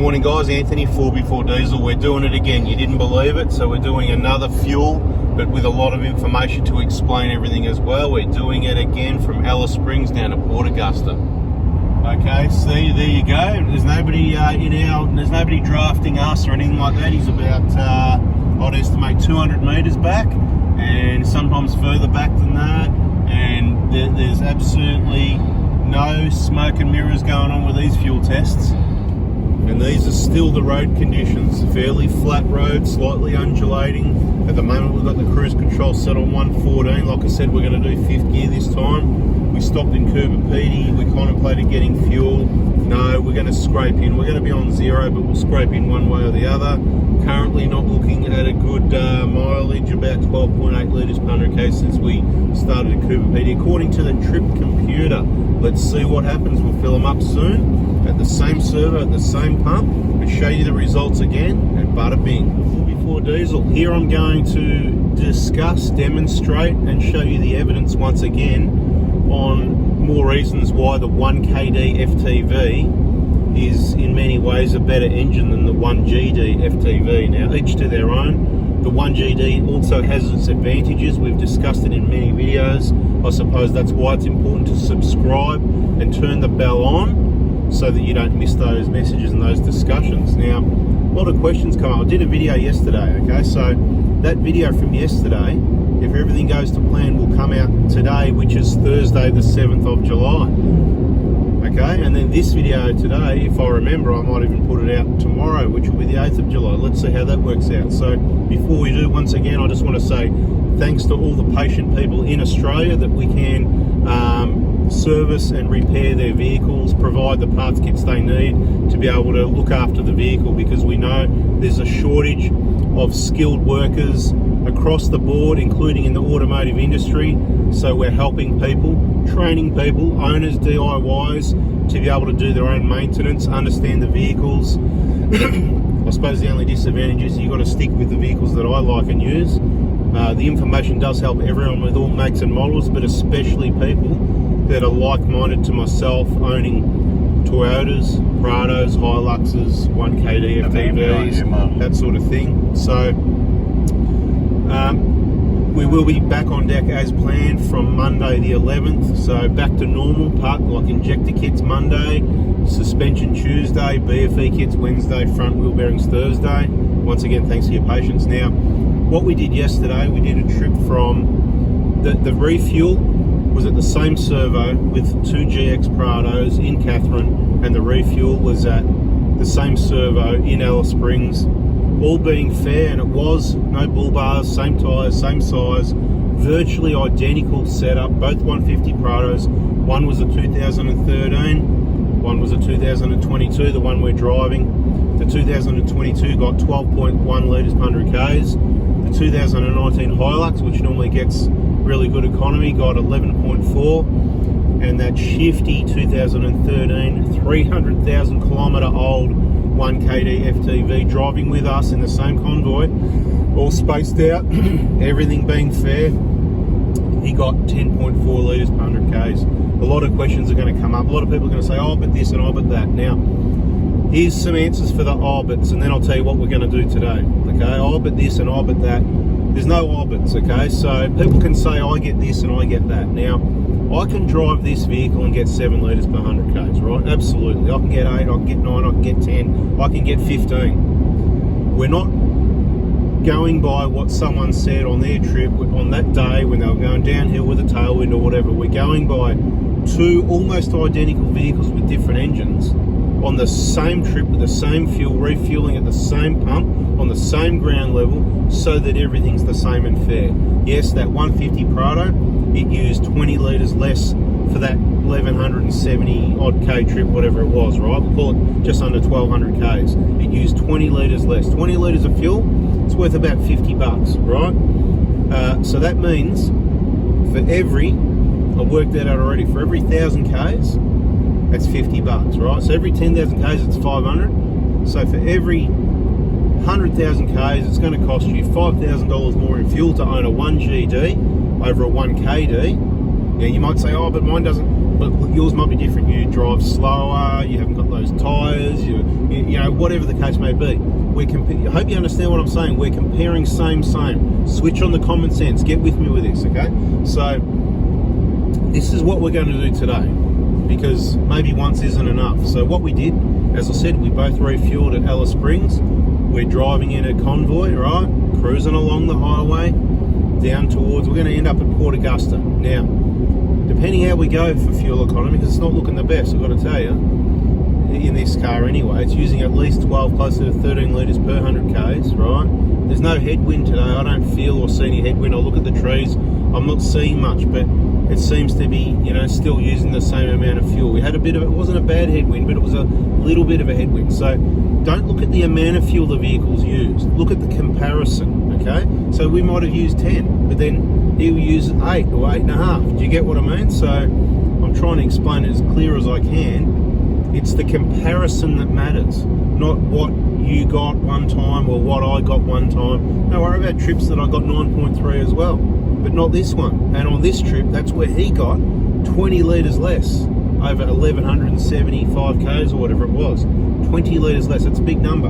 Morning guys, Anthony, 4x4 Diesel. We're doing it again. You didn't believe it, so we're doing another fuel, but with a lot of information to explain everything as well. We're doing it again from Alice Springs down to Port Augusta. Okay, see, there you go. There's nobody there's nobody drafting us or anything like that. He's about, I'd estimate 200 metres back, and sometimes further back than that. And there's absolutely no smoke and mirrors going on with these fuel tests. And these are still the road conditions. Fairly flat road, slightly undulating. At the moment we've got the cruise control set on 114. Like I said, we're going to do fifth gear this time. We stopped in Coober We contemplated getting fuel. No, we're going to scrape in. We're going to be on zero, but we'll scrape in one way or the other. Currently not looking at a good mileage, about 12.8 litres per 100k since we started at Coober according to the trip computer. Let's see what happens. We'll fill them up soon at the same servo, at the same pump, and show you the results again, and bada bing. 4x4 Diesel. Here I'm going to discuss, demonstrate, and show you the evidence once again on more reasons why the 1KD FTV is in many ways a better engine than the 1GD FTV. Now, each to their own. The 1GD also has its advantages. We've discussed it in many videos. I suppose that's why it's important to subscribe and turn the bell on so that you don't miss those messages and those discussions. Now, a lot of questions come up. I did a video yesterday, okay? So that video from yesterday, if everything goes to plan, will come out today, which is Thursday the 7th of July. Okay, and then this video today, if I remember, I might even put it out tomorrow, which will be the 8th of July. Let's see how that works out. So before we do, once again, I just want to say thanks to all the patient people in Australia that we can service and repair their vehicles, provide the parts kits they need to be able to look after the vehicle, because we know there's a shortage of skilled workers across the board, including in the automotive industry. So we're helping people, training people, owners, DIYs, to be able to do their own maintenance, understand the vehicles. I suppose the only disadvantage is you've got to stick with the vehicles that I like and use. The information does help everyone with all makes and models, but especially people that are like-minded to myself, owning Toyotas, Prados, Hiluxes, 1KD FTVs, that sort of thing. So we will be back on deck as planned from Monday the 11th. So back to normal, part like injector kits Monday, suspension Tuesday, BFE kits Wednesday, front wheel bearings Thursday. Once again, thanks for your patience. Now, what we did yesterday, we did a trip from the refuel was at the same servo with two GX Prados in Catherine, and the refuel was at the same servo in Alice Springs, all being fair, and it was no bull bars, same tyres, same size, virtually identical setup, both 150 Prados. One was a 2013, one was a 2022, the one we're driving. The 2022 got 12.1 litres per 100 Ks. The 2019 Hilux, which normally gets really good economy, got 11.4, and that shifty 2013 300,000 kilometre old 1KD FTV driving with us in the same convoy, all spaced out, everything being fair, he got 10.4 litres per 100 Ks. A lot of questions are going to come up. A lot of people are going to say, oh, but this and oh, but that. Now, here's some answers for the oh, buts, and then I'll tell you what we're going to do today. Okay, oh, but this and oh, but that. There's no oh, buts, okay? So people can say, I get this and I get that. Now, I can drive this vehicle and get 7 litres per 100 Ks, right? Absolutely. I can get 8, I can get 9, I can get 10, I can get 15. We're not going by what someone said on their trip on that day when they were going downhill with a tailwind or whatever. We're going by two almost identical vehicles with different engines on the same trip with the same fuel, refueling at the same pump, on the same ground level, so that everything's the same and fair. Yes, that 150 Prado, it used 20 litres less for that 1170 odd K trip, whatever it was, right? We'll call it just under 1200 Ks. It used 20 litres less. 20 litres of fuel, it's worth about 50 bucks, right? So that means for every, I've worked that out already, for every 1,000 Ks, that's 50 bucks, right? So every 10,000 Ks, it's 500. So for every 100,000 Ks, it's going to cost you $5,000 more in fuel to own a 1GD over a 1KD. Now you might say, oh, but mine doesn't, but yours might be different. You drive slower, you haven't got those tyres, you know, whatever the case may be. I hope you understand what I'm saying. We're comparing same. Switch on the common sense. Get with me with this, okay? So this is what we're going to do today, because maybe once isn't enough. So what we did, as I said, we both refueled at Alice Springs. We're driving in a convoy, right? Cruising along the highway down towards, we're going to end up at Port Augusta. Now, depending how we go for fuel economy, because it's not looking the best, I've got to tell you, in this car anyway, it's using at least 12, closer to 13 litres per 100 k's, right? There's no headwind today. I don't feel or see any headwind. I look at the trees, I'm not seeing much, but it seems to be, still using the same amount of fuel. We had a bit of, it wasn't a bad headwind, but it was a little bit of a headwind. So don't look at the amount of fuel the vehicle's used. Look at the comparison, okay? So we might have used 10, but then he'll use 8 or 8.5. Do you get what I mean? So I'm trying to explain it as clear as I can. It's the comparison that matters, not what you got one time or what I got one time. Don't worry about trips that I got 9.3 as well, but not this one. And on this trip, that's where he got 20 litres less, over 1,175 k's or whatever it was. 20 litres less, that's a big number.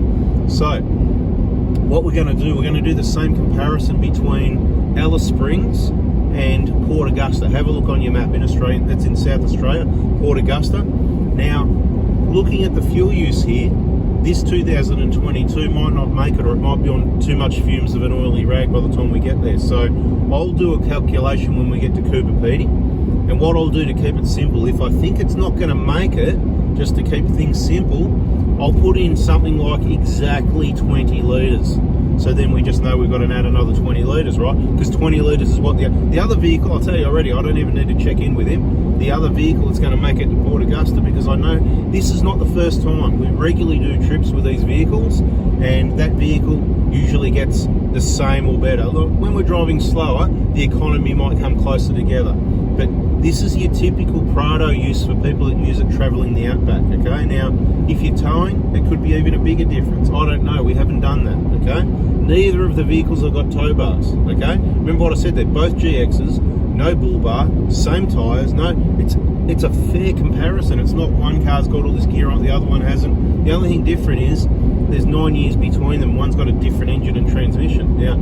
So what we're going to do, we're going to do the same comparison between Alice Springs and Port Augusta. Have a look on your map in Australia, that's in South Australia, Port Augusta. Now, looking at the fuel use here, this 2022 might not make it, or it might be on too much fumes of an oily rag by the time we get there. So I'll do a calculation when we get to Cooper Pedy, and what I'll do to keep it simple, if I think it's not going to make it, just to keep things simple, I'll put in something like exactly 20 litres. So then we just know we've got to add another 20 litres, right? Because 20 litres is what the other vehicle, I'll tell you already, I don't even need to check in with him. The other vehicle is going to make it to Port Augusta, because I know this is not the first time. We regularly do trips with these vehicles, and that vehicle usually gets the same or better. Look, when we're driving slower, the economy might come closer together. But this is your typical Prado use for people that use it travelling the outback, okay? Now, if you're towing, it could be even a bigger difference. I don't know, we haven't done that, okay? Neither of the vehicles have got tow bars, okay? Remember what I said, they're both GXs, no bull bar, same tyres, it's a fair comparison. It's not one car's got all this gear on, the other one hasn't. The only thing different is there's 9 years between them, one's got a different engine and transmission. Now,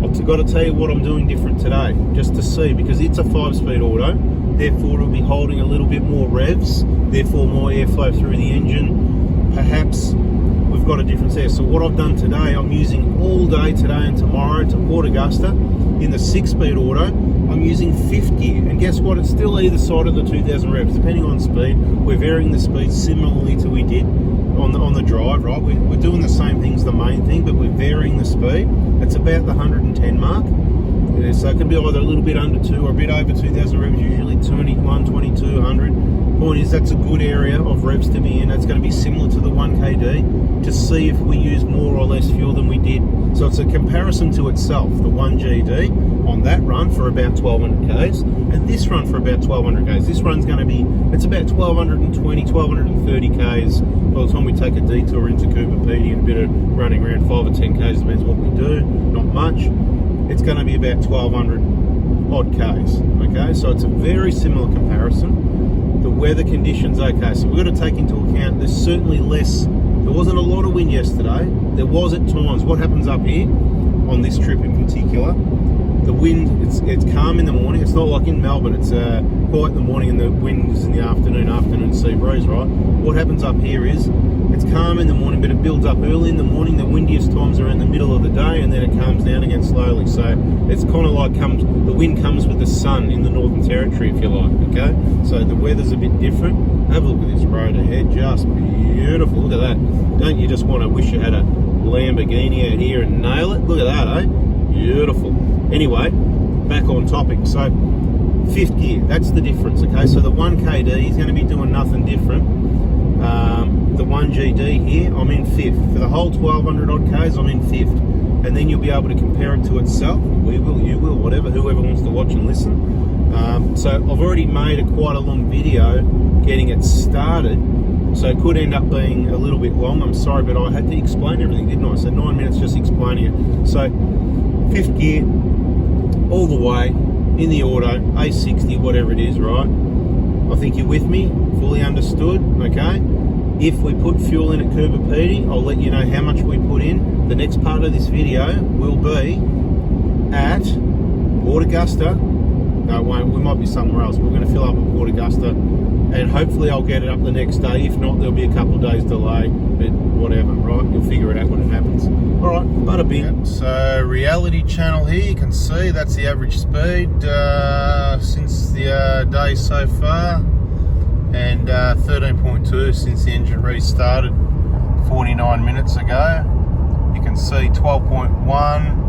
I've got to tell you what I'm doing different today, just to see, because it's a 5-speed auto, therefore it'll be holding a little bit more revs, therefore more airflow through the engine. Perhaps we've got a difference there. So what I've done today, I'm using all day today and tomorrow to Port Augusta in the 6-speed auto. I'm using 5th gear, and guess what? It's still either side of the 2,000 revs, depending on speed. We're varying the speed similarly to we did on the drive, right? We're doing the same things, the main thing, but we're varying the speed. It's about the 110 mark. So it can be either a little bit under 2 or a bit over 2,000 revs, usually 21, 22, 100. Point is, that's a good area of revs to be in. That's going to be similar to the 1KD, to see if we use more or less fuel than we did. So it's a comparison to itself, the 1GD on that run for about 1,200 Ks, and this run for about 1,200 Ks. This run's going to be, it's about 1,220, 1,230 Ks by the time we take a detour into Cooper Pedy and a bit of running around 5 or 10 Ks, depends what we do, not much. It's going to be about 1,200 odd Ks, okay? So it's a very similar comparison. The weather conditions, okay, so we've got to take into account there's certainly less, there wasn't a lot of wind yesterday, there was at times. What happens up here on this trip in particular, the wind, it's calm in the morning. It's not like in Melbourne, it's quiet in the morning and the wind is in the afternoon sea breeze, right? What happens up here is it's calm in the morning, but it builds up early in the morning. The windiest times are in the middle of the day, and then it calms down again slowly. So it's kind of like the wind comes with the sun in the Northern Territory, if you like, okay? So the weather's a bit different. Have a look at this road ahead, just beautiful. Look at that. Don't you just want to wish you had a Lamborghini out here and nail it? Look at that, eh? Beautiful. Anyway, back on topic. So 5th gear, that's the difference, okay? So the 1KD is going to be doing nothing different. The 1GD here, I'm in 5th. For the whole 1,200 odd Ks, I'm in 5th. And then you'll be able to compare it to itself. We will, you will, whatever, whoever wants to watch and listen. So I've already made quite a long video getting it started. So it could end up being a little bit long. I'm sorry, but I had to explain everything, didn't I? So 9 minutes just explaining it. So 5th gear, all the way, in the auto, A60, whatever it is, right? I think you're with me, fully understood, okay? If we put fuel in at Coober I'll let you know how much we put in. The next part of this video will be at Port Augusta. No, it won't. We might be somewhere else. We're going to fill up at Port Augusta, and hopefully I'll get it up the next day. If not, there'll be a couple of days delay, but whatever, right? You'll figure it out when it happens. All right, bada bing. So reality channel here, you can see that's the average speed since the day so far, and 13.2 since the engine restarted 49 minutes ago. You can see 12.1.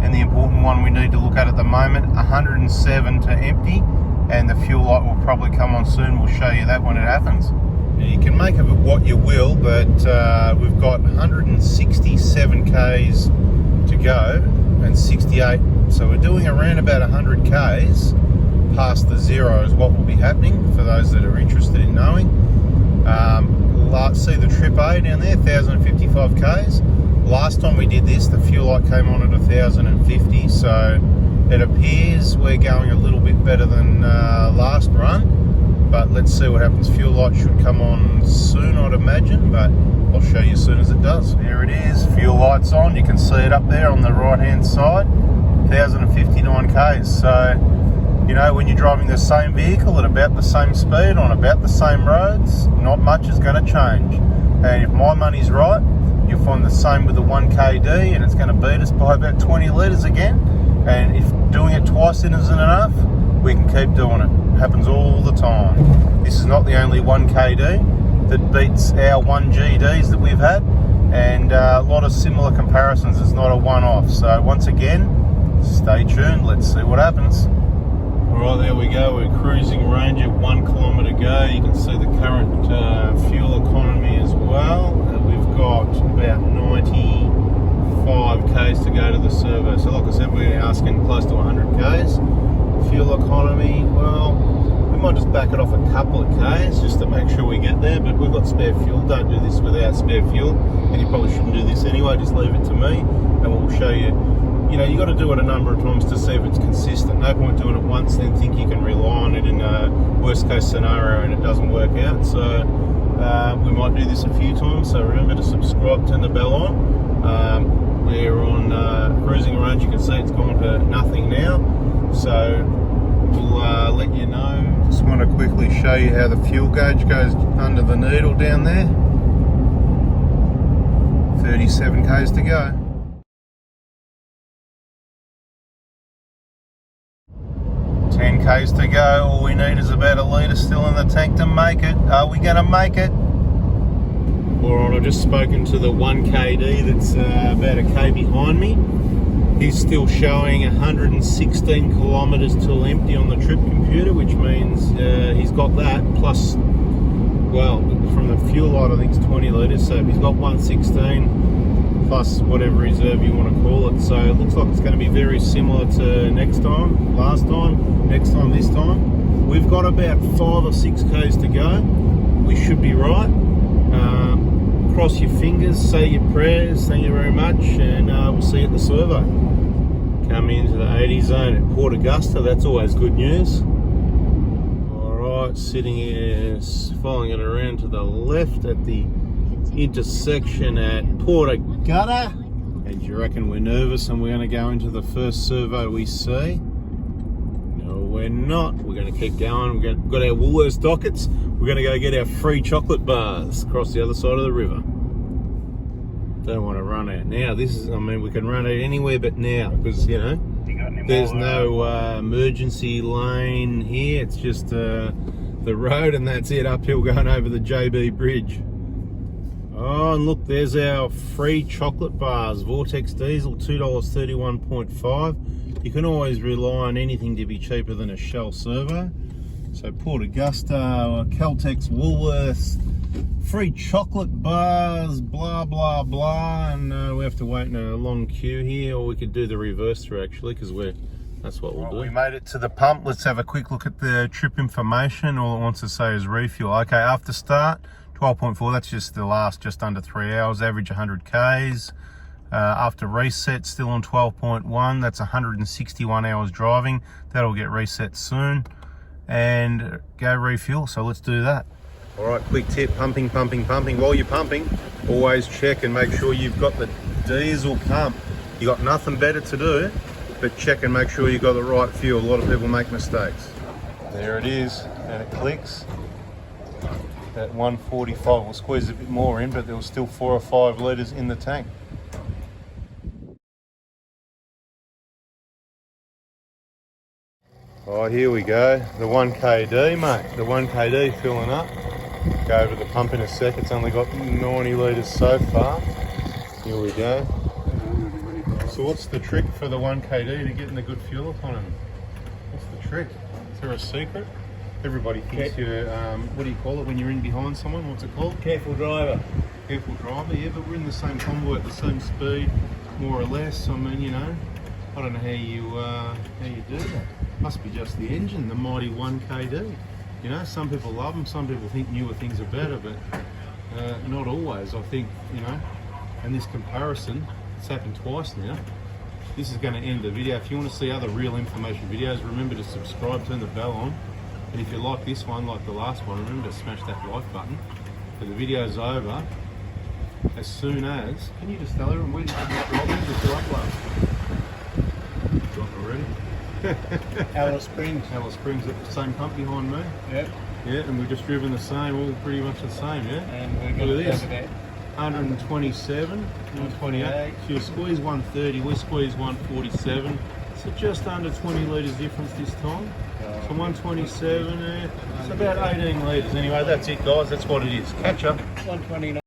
And the important one we need to look at the moment, 107 to empty, and the fuel light will probably come on soon. We'll show you that when it happens. Now you can make of it what you will, but we've got 167 Ks to go and 68. So we're doing around about 100 Ks past the zero is what will be happening for those that are interested in knowing. See the trip A down there, 1,055 Ks. Last time we did this, the fuel light came on at 1,050, so it appears we're going a little bit better than last run, but let's see what happens. Fuel light should come on soon, I'd imagine, but I'll show you as soon as it does. There it is, fuel light's on. You can see it up there on the right hand side, 1,059 Ks. So, you know, when you're driving the same vehicle at about the same speed on about the same roads, not much is going to change. And if my money's right, you'll find the same with the 1KD, and it's going to beat us by about 20 litres again. And if doing it twice isn't enough, we can keep doing it. It happens all the time. This is not the only 1KD that beats our 1GDs that we've had, and a lot of similar comparisons. It's not a one-off. So once again, stay tuned. Let's see what happens. All right, there we go. We're cruising range at 1 kilometre to go. You can see the current fuel economy as well. We've got about 95 Ks to go to the servo. So like I said, we're asking close to 100 Ks. Fuel economy, well, we might just back it off a couple of Ks just to make sure we get there, but we've got spare fuel. Don't do this without spare fuel, and you probably shouldn't do this anyway. Just leave it to me, and we'll show you. You know, you got to do it a number of times to see if it's consistent. No point doing it once, then think you can rely on it in a worst case scenario and it doesn't work out. So we might do this a few times. So remember to subscribe, turn the bell on. We're on cruising range. You can see it's gone to nothing now. So we'll let you know. Just want to quickly show you how the fuel gauge goes under the needle down there. 37 Ks to go. 10 Ks to go. All we need is about a litre still in the tank to make it. Are we going to make it? Alright, I've just spoken to the 1KD that's about a K behind me. He's still showing 116 kilometres till empty on the trip computer, which means he's got that plus, well, from the fuel light I think it's 20 litres, so he's got 116 plus whatever reserve you want to call it. So it looks like it's going to be very similar to next time, last time, next time, this time. We've got about 5 or 6 Ks to go. We should be right. Cross your fingers, say your prayers, thank you very much, and we'll see you at the servo. Coming into the 80 zone at Port Augusta, that's always good news. Alright, sitting here, following it around to the left at the intersection at Port Augusta. And do you reckon we're nervous and we're going to go into the first servo we see? No, we're not. We're going to keep going. We've got our Woolworths dockets. We're going to go get our free chocolate bars across the other side of the river. Don't want to run out now. This is, I mean, we can run out anywhere but now because, you know, there's no emergency lane here. It's just the road, and that's it, uphill going over the JB Bridge. Oh, and look, there's our free chocolate bars. Vortex Diesel, $2.31.5. You can always rely on anything to be cheaper than a Shell servo. So Port Augusta, Caltex, Woolworths, free chocolate bars, blah, blah, blah. And we have to wait in a long queue here, or we could do the reverse through actually, because that's what we'll do. We made it to the pump. Let's have a quick look at the trip information. All it wants to say is refuel. Okay, after start, 12.4, that's just the last just under 3 hours, average 100 Ks. After reset, still on 12.1, that's 161 hours driving. That'll get reset soon. And go refuel, so let's do that. All right, quick tip, pumping. While you're pumping, always check and make sure you've got the diesel pump. You got nothing better to do, but check and make sure you've got the right fuel. A lot of people make mistakes. There it is, and it clicks at 145. We'll squeeze a bit more in, but there was still 4 or 5 litres in the tank. Oh, here we go, the 1KD, mate. The 1KD filling up. Go over the pump in a sec. It's only got 90 litres so far. Here we go. So what's the trick for the 1KD to getting the good fuel economy? What's the trick? Is there a secret? Everybody thinks you're, what do you call it when you're in behind someone? What's it called? Careful driver. Careful driver, yeah, but we're in the same convoy at the same speed, more or less. I mean, you know, I don't know how you do that. Must be just the engine, the mighty 1KD. You know, some people love them, some people think newer things are better, but not always. I think, you know, and this comparison, it's happened twice now. This is going to end the video. If you want to see other real information videos, remember to subscribe, turn the bell on. And if you like this one, like the last one, remember to smash that like button. But the video's over as soon as... Can you just tell everyone where did you drop in? Just drop last. Drop already. Alice Springs. Alice Springs at the same pump behind me. Yep. Yeah, and we've just driven the same, all pretty much the same, yeah? And we're going Look to at this. go to that. 127, 128. So you squeeze 130, we squeeze 147. So just under 20 litres difference this time. So 127, it's about 18 litres. Anyway, that's it guys, that's what it is. Catch up. 129.